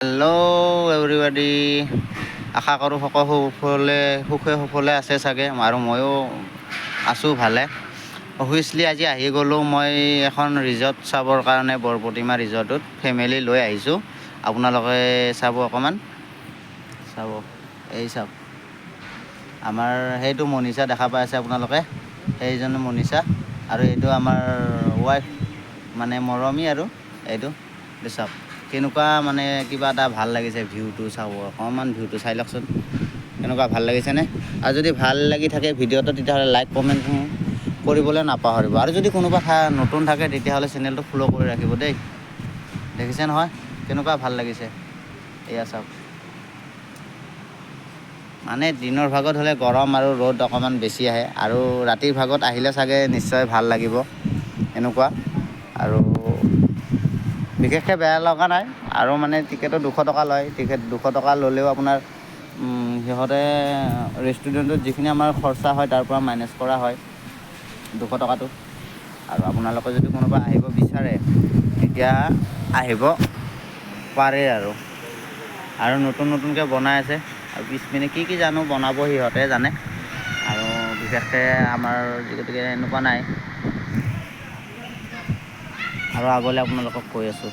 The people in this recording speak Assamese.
হেল্ল' এভৰিবডি, আশা কৰোঁ সকলোৱে সুখে আছে চাগে, আৰু ময়ো আছোঁ ভালে। অফিচলি আজি আহি গ'লোঁ মই এখন ৰিজৰ্ট চাবৰ কাৰণে, বৰপ্ৰতিমা ৰিজৰ্টত ফেমিলি লৈ আহিছোঁ। আপোনালোকে চাব, অকণমান চাব, এই চাওক আমাৰ সেইটো মনীষা দেখা পাই আছে আপোনালোকে, সেইজনী মনীষা, আৰু এইটো আমাৰ ৱাইফ, মানে মৰমী আৰু এইটো চাওক কেনেকুৱা মানে কিবা এটা ভাল লাগিছে। ভিউটো চাব, অকণমান ভিউটো চাই লওকচোন, কেনেকুৱা ভাল লাগিছেনে? আৰু যদি ভাল লাগি থাকে ভিডিঅ'টো, তেতিয়াহ'লে লাইক কমেণ্ট কৰিবলৈ নাপাহৰিব। আৰু যদি কোনোবা নতুন থাকে তেতিয়াহ'লে চেনেলটো ফ'ল' কৰি ৰাখিব দেই। দেখিছে নহয় কেনেকুৱা ভাল লাগিছে, এয়া চাওক। মানে দিনৰ ভাগত হ'লে গৰম আৰু ৰ'দ অকণমান বেছি আহে, আৰু ৰাতিৰ ভাগত আহিলে চাগে নিশ্চয় ভাল লাগিব এনেকুৱা। আৰু বিশেষকৈ বেয়া লগা নাই, আৰু মানে টিকেটত 200 টকা লয়। টিকেট 200 টকা ল'লেও আপোনাৰ সিহঁতে ৰেষ্টুৰেণ্টত যিখিনি আমাৰ খৰচা হয় তাৰ পৰা মাইনাছ কৰা হয় 200 টকাটো। আৰু আপোনালোকে যদি কোনোবা আহিব বিচাৰে তেতিয়া আহিব পাৰে। আৰু নতুনকৈ বনাই আছে, আৰু পিছপিনে কি জানো বনাব সিহঁতে জানে, আৰু বিশেষকৈ আমাৰ গতিকে এনেকুৱা নাই। আৰু আগলৈ আপোনালোকক কৈ আছোঁ।